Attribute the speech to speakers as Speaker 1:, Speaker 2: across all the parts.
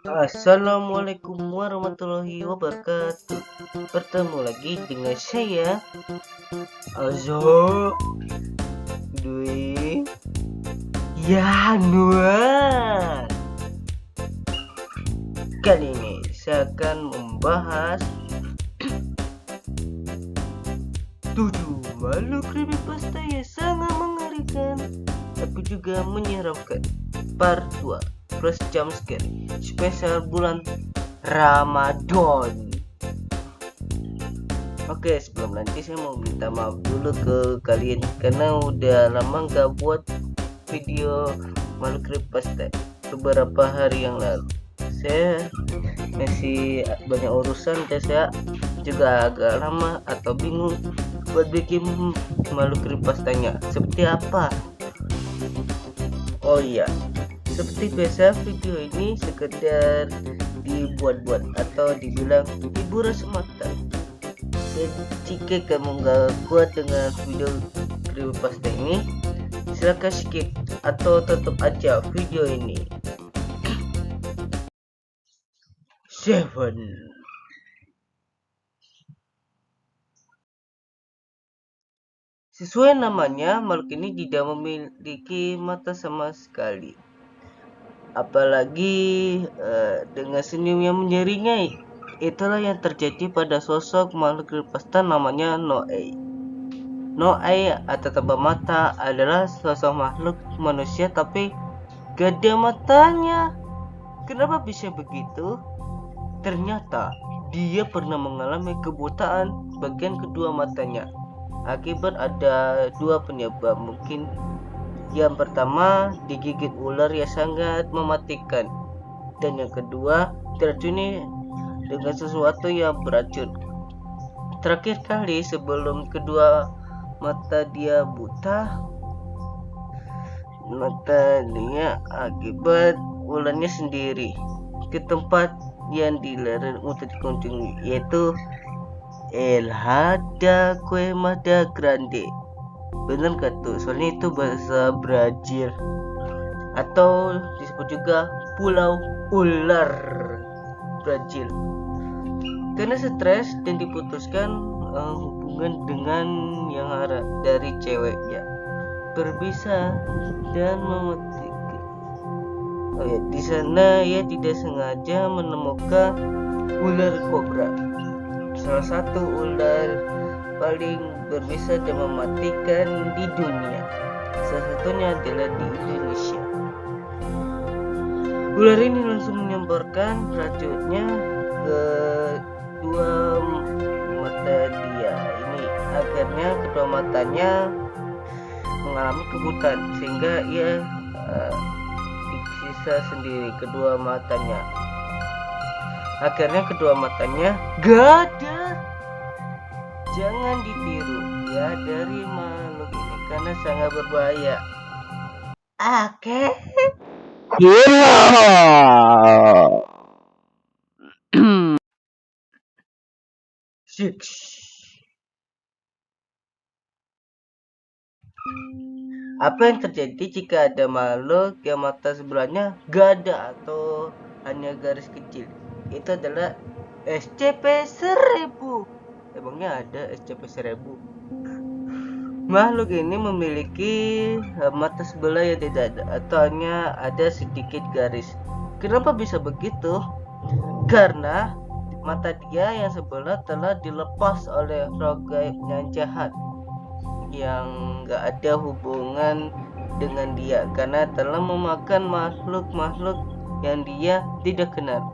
Speaker 1: Assalamualaikum warahmatullahi wabarakatuh. Bertemu lagi dengan saya Azo Dwi Yanuar. Kali ini saya akan membahas 7 makhluk creepypasta yang sangat mengerikan tapi juga menyeramkan. Part 2 plus jump scare spesial bulan Ramadan. Oke, sebelum nanti saya mau minta maaf dulu ke kalian karena udah lama nggak buat video makhluk creepypasta. Beberapa hari yang lalu saya masih banyak urusan dan saya juga agak lama atau bingung buat bikin makhluk creepypastanya seperti apa. Oh iya, seperti biasa video ini sekedar dibuat-buat atau dibilang hiburan semata. Dan jika kamu nggak kuat dengan video creepypasta ini, silahkan skip atau tutup aja video ini. 7. Sesuai namanya, makhluk ini tidak memiliki mata sama sekali. Apalagi dengan senyum yang menyeringai. Itulah yang terjadi pada sosok makhluk creepypasta namanya Noe. Noe atau tanpa mata adalah sosok makhluk manusia tapi gak ada matanya. Kenapa bisa begitu? Ternyata dia pernah mengalami kebutaan bagian kedua matanya. Akibat ada dua penyebab. Mungkin yang pertama digigit ular yang sangat mematikan, dan yang kedua diracuni dengan sesuatu yang beracun. Terakhir kali sebelum kedua mata dia buta, mata dia akibat ularnya sendiri ke tempat yang dilarang untuk dikunjungi, yaitu El Hada Queimada Grande. Bener gak tuh? Soalnya itu bahasa Brazil atau disebut juga Pulau Ular Brazil. Karena stres dan diputuskan hubungan dengan yang dari ceweknya, berbisa dan memetik. Di sana ia tidak sengaja menemukan ular kobra, salah satu ular paling berbisa dan mematikan di dunia. Salah satunya adalah di Indonesia. Ular ini langsung menyemprotkan racunnya ke dua mata dia ini. Akhirnya kedua matanya mengalami kebutaan sehingga ia tersisa sendiri kedua matanya. Akhirnya kedua matanya gak ada. Jangan ditiru ya dari makhluk ini karena sangat berbahaya. Oke. Six. Apa yang terjadi jika ada makhluk yang mata sebelahnya gak ada atau hanya garis kecil? Itu adalah SCP-1000. Emangnya ada SCP-1000? Makhluk ini memiliki mata sebelah yang tidak ada atau hanya ada sedikit garis. Kenapa bisa begitu? Karena mata dia yang sebelah telah dilepas oleh roh gaib yang jahat yang gak ada hubungan dengan dia karena telah memakan makhluk-makhluk yang dia tidak kenal.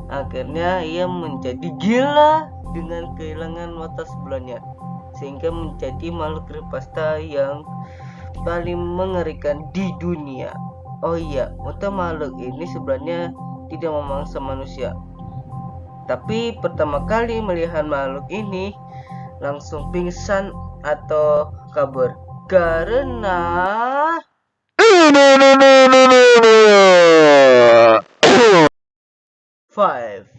Speaker 1: Akhirnya ia menjadi gila dengan kehilangan mata sebelahnya sehingga menjadi makhluk creepypasta yang paling mengerikan di dunia. Oh iya, untuk makhluk ini sebenarnya tidak memangsa manusia. Tapi pertama kali melihat makhluk ini langsung pingsan atau kabur karena five.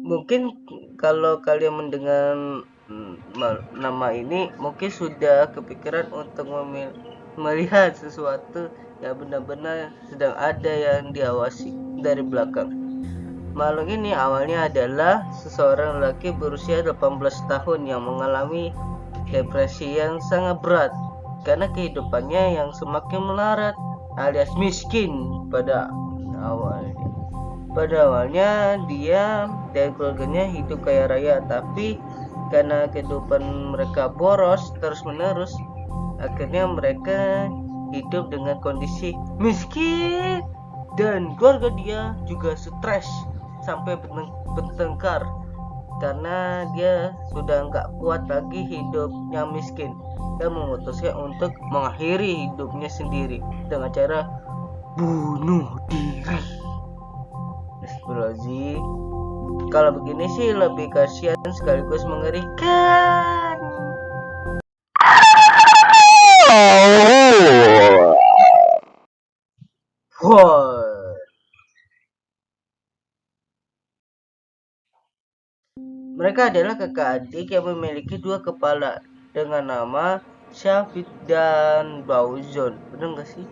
Speaker 1: Mungkin kalau kalian mendengar nama ini mungkin sudah kepikiran untuk melihat sesuatu yang benar-benar sedang ada yang diawasi dari belakang. Makhluk ini awalnya adalah seseorang lelaki berusia 18 tahun yang mengalami depresi yang sangat berat karena kehidupannya yang semakin melarat alias miskin awalnya. Pada awalnya dia dan keluarganya hidup kaya raya, tapi karena kehidupan mereka boros terus-menerus, akhirnya mereka hidup dengan kondisi miskin dan keluarga dia juga stres sampai bertengkar karena dia sudah nggak kuat lagi hidupnya miskin dan memutuskan untuk mengakhiri hidupnya sendiri dengan cara bunuh diri. Astagfirullahaladzim. Kalau begini sih lebih kasihan sekaligus mengerikan. Wow. Mereka adalah kakak adik yang memiliki dua kepala dengan nama Syafid dan Bauzon. Benar nggak sih?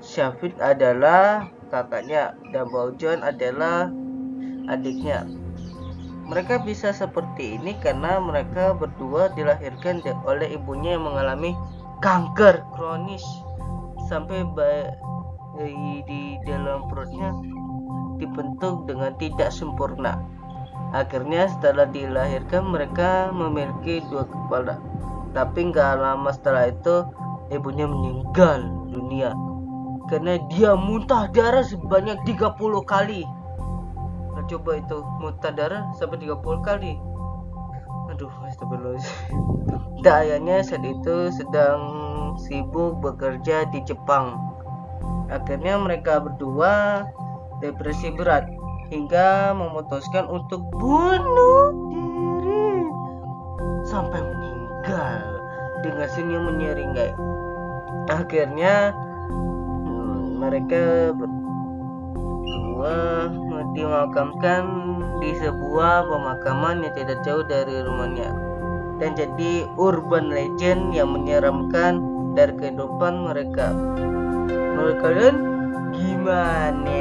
Speaker 1: Syafid adalah kakaknya dan Bauzon adalah adiknya. Mereka bisa seperti ini karena mereka berdua dilahirkan oleh ibunya yang mengalami kanker kronis sampai bayi di dalam perutnya dibentuk dengan tidak sempurna. Akhirnya setelah dilahirkan mereka memiliki dua kepala. Tapi nggak lama setelah itu ibunya meninggal dunia karena dia muntah darah sebanyak 30 kali. Nah, coba itu muntah darah sampai 30 kali. Aduh, astagfirullahaladzim. Ayahnya saat itu sedang sibuk bekerja di Jepang. Akhirnya mereka berdua depresi berat hingga memutuskan untuk bunuh diri sampai meninggal dengan senyum menyeringai. Akhirnya mereka berdua dimakamkan di sebuah pemakaman yang tidak jauh dari rumahnya dan jadi urban legend yang menyeramkan dari kehidupan mereka. Menurut kalian gimana?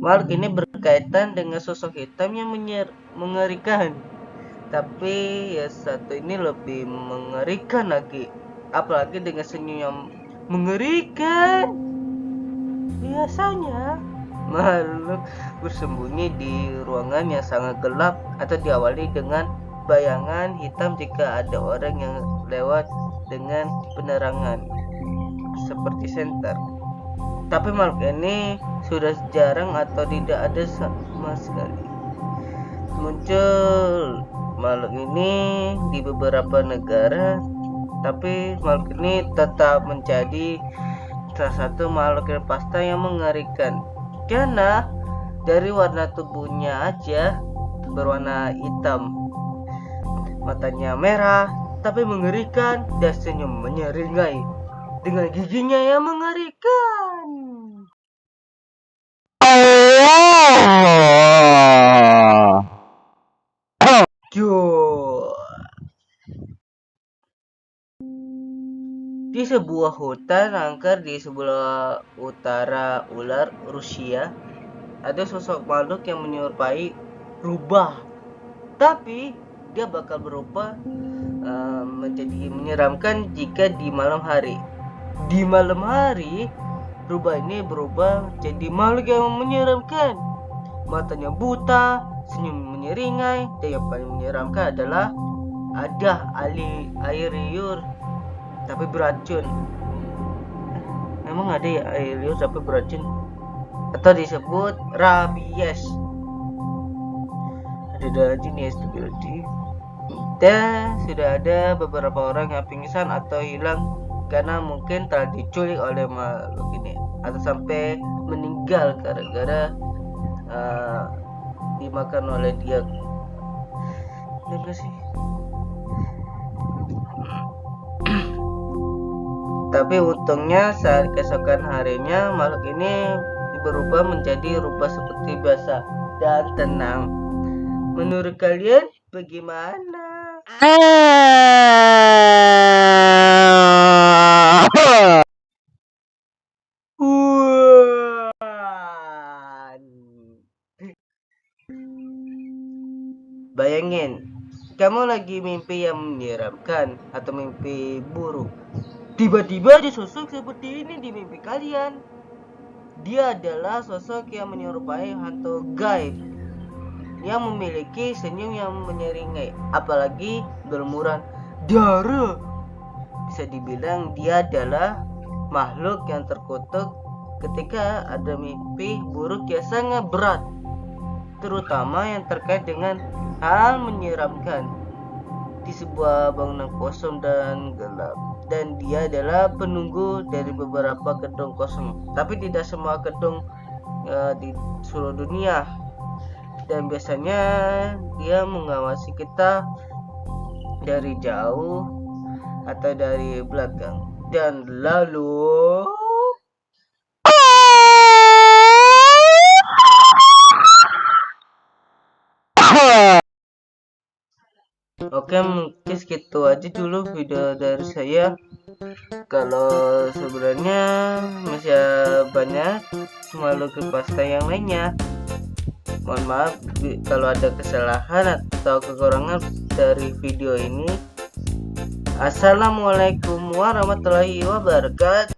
Speaker 1: Makhluk ini berkaitan dengan sosok hitam yang mengerikan. Tapi ya satu ini lebih mengerikan lagi. Apalagi dengan senyum yang mengerikan. Biasanya makhluk bersembunyi di ruangan yang sangat gelap atau diawali dengan bayangan hitam jika ada orang yang lewat dengan penerangan seperti senter. Tapi makhluk ini sudah jarang atau tidak ada sama sekali. Muncul makhluk ini di beberapa negara, tapi makhluk ini tetap menjadi salah satu makhluk yang pasta yang mengerikan karena dari warna tubuhnya aja berwarna hitam, matanya merah tapi mengerikan dan senyum menyeringai dengan giginya yang mengerikan. Di sebuah hutan angker di sebelah utara ular Rusia, ada sosok makhluk yang menyerupai rubah, tapi dia bakal berubah menjadi menyeramkan jika di malam hari. Di malam hari, rubah ini berubah jadi makhluk yang menyeramkan. Matanya buta, senyum menyeringai, dan yang paling menyeramkan adalah ada air liur tapi beracun. Emang ada ya air liur tapi beracun? Atau disebut rabies. Ada jenis stability. Dan sudah ada beberapa orang yang pingsan atau hilang karena mungkin telah diculik oleh makhluk ini atau sampai meninggal gara-gara dimakan oleh dia. Enggak sih? Tapi untungnya saat keesokan harinya makhluk ini berubah menjadi rupa seperti biasa dan tenang. Menurut kalian bagaimana? Bayangin, kamu lagi mimpi yang menyeramkan atau mimpi buruk. Tiba-tiba ada sosok seperti ini di mimpi kalian. Dia adalah sosok yang menyerupai hantu gaib yang memiliki senyum yang menyeringai, apalagi berlumuran darah. Bisa dibilang dia adalah makhluk yang terkutuk ketika ada mimpi buruk yang sangat berat, terutama yang terkait dengan hal menyeramkan di sebuah bangunan kosong dan gelap. Dan dia adalah penunggu dari beberapa gedung kosong, tapi tidak semua gedung di seluruh dunia. Dan biasanya dia mengawasi kita dari jauh atau dari belakang. Dan lalu oke, mungkin segitu aja dulu video dari saya. Kalau sebenarnya masih banyak makhluk creepypasta yang lainnya. Mohon maaf kalau ada kesalahan atau kekurangan dari video ini. Assalamualaikum warahmatullahi wabarakatuh.